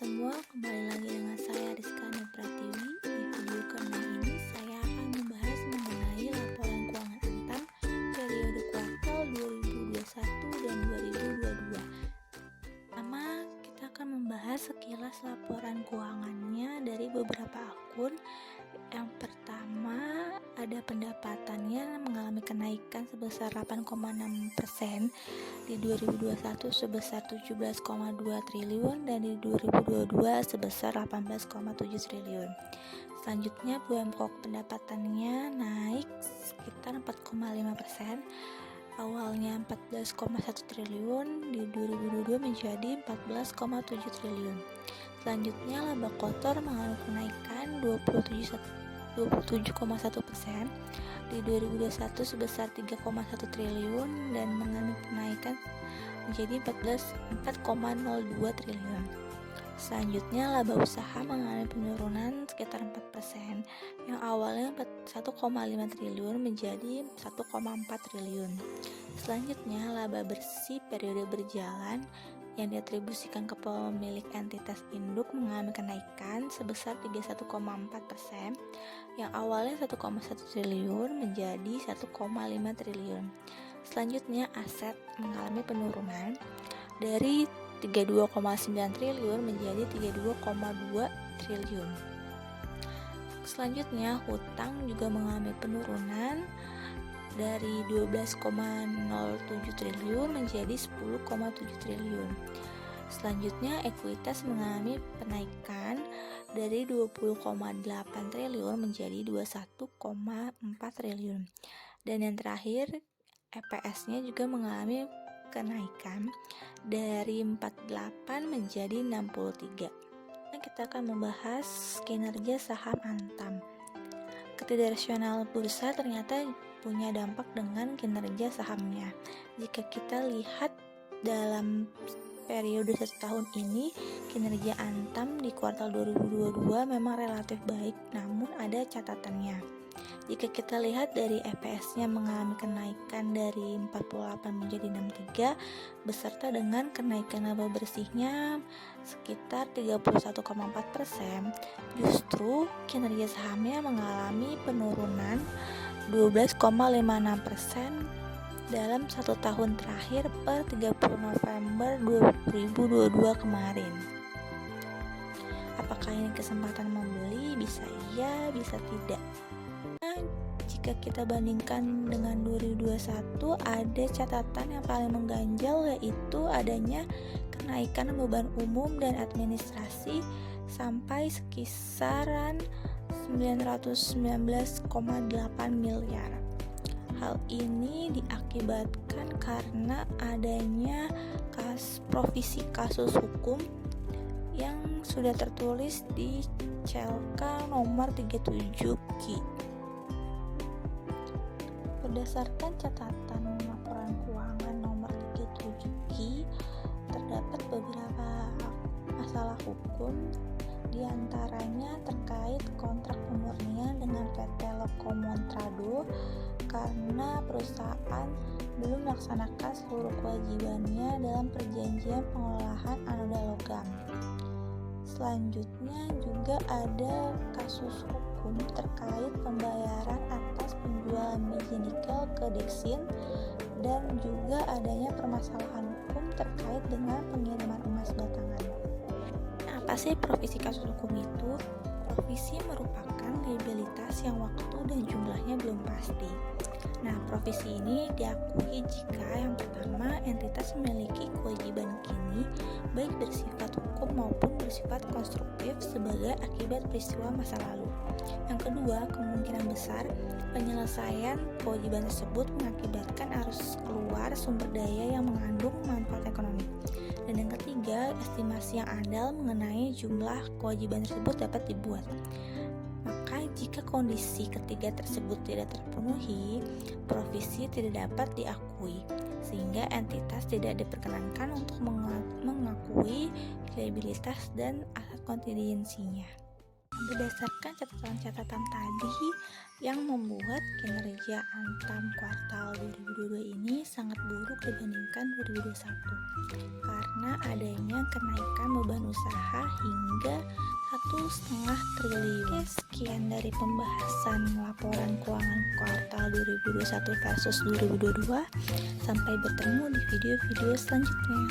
semua, kembali lagi dengan saya Rizka Pratiwi. Di video kali ini saya akan membahas mengenai laporan keuangan Antam periode kuartal 2021 dan 2022. Pertama, kita akan membahas sekilas laporan keuangannya dari beberapa akun. Yang pertama, ada pendapatannya mengalami kenaikan sebesar 8,6%, di 2021 sebesar 17,2 triliun dan di 2022 sebesar 18,7 triliun. Selanjutnya, bulan pokok pendapatannya naik sekitar 4,5%. Awalnya 14,1 triliun, di 2022 menjadi 14,7 triliun. Selanjutnya, laba kotor mengalami kenaikan 27,1%, di 2021 sebesar 3,1 triliun dan mengalami kenaikan menjadi 4,02 triliun. Selanjutnya, laba usaha mengalami penurunan sekitar 4%, yang awalnya 1,5 triliun menjadi 1,4 triliun. Selanjutnya, laba bersih periode berjalan yang diatribusikan ke pemilik entitas induk mengalami kenaikan sebesar 31,4%, yang awalnya 1,1 triliun menjadi 1,5 triliun. Selanjutnya, aset mengalami penurunan dari 32,9 triliun menjadi 32,2 triliun. Selanjutnya, hutang juga mengalami penurunan dari 12,07 triliun menjadi 10,7 triliun. Selanjutnya, ekuitas mengalami penaikan dari 20,8 triliun menjadi 21,4 triliun. Dan yang terakhir, EPS-nya juga mengalami kenaikan dari 48 menjadi 63. Nah, kita akan membahas kinerja saham Antam. Ketidakrasional bursa ternyata punya dampak dengan kinerja sahamnya. Jika kita lihat dalam periode 1 tahun ini, kinerja Antam di kuartal 2022 memang relatif baik, namun ada catatannya. Jika kita lihat dari EPS-nya mengalami kenaikan dari 48 menjadi 63, beserta dengan kenaikan laba bersihnya sekitar 31,4%, justru kinerja sahamnya mengalami penurunan 12,56% dalam 1 tahun terakhir per 30 November 2022 kemarin. Apakah ini kesempatan membeli? Bisa iya, bisa tidak. Jika kita bandingkan dengan 2021, ada catatan yang paling mengganjal, yaitu adanya kenaikan beban umum dan administrasi sampai sekisaran 919,8 miliar. Hal ini diakibatkan karena adanya provisi kasus hukum yang sudah tertulis di CLK nomor 37Q. Berdasarkan catatan laporan keuangan nomor 37Q, terdapat beberapa masalah hukum, diantaranya terkait kontrak pemurnian dengan PT Loko Montrado karena perusahaan belum melaksanakan seluruh kewajibannya dalam perjanjian pengelolaan anoda logam. Selanjutnya juga ada kasus hukum terkait pembayaran atas penjualan biji nikel ke Dexin, dan juga adanya permasalahan hukum terkait dengan pengiriman emas batangan. Apa sih provisi kasus hukum itu? Provisi merupakan liabilitas yang waktu dan jumlahnya belum pasti. Nah, provisi ini diakui jika yang pertama, entitas memiliki kewajiban kini baik bersifat hukum maupun bersifat konstruktif sebagai akibat peristiwa masa lalu. Yang kedua, kemungkinan besar penyelesaian kewajiban tersebut mengakibatkan arus keluar sumber daya yang mengandung manfaat ekonomi. Dan yang ketiga, estimasi yang andal mengenai jumlah kewajiban tersebut dapat dibuat. Maka jika kondisi ketiga tersebut tidak terpenuhi, provisi tidak dapat diakui, sehingga entitas tidak diperkenankan untuk mengakui liabilitas dan aset kontingensinya. Berdasarkan catatan-catatan tadi yang membuat kinerja Antam kuartal 2022 ini sangat buruk dibandingkan 2021 karena adanya kenaikan beban usaha hingga 1,5 triliun. Oke, sekian dari pembahasan laporan keuangan kuartal 2021 versus 2022. Sampai bertemu di video-video selanjutnya.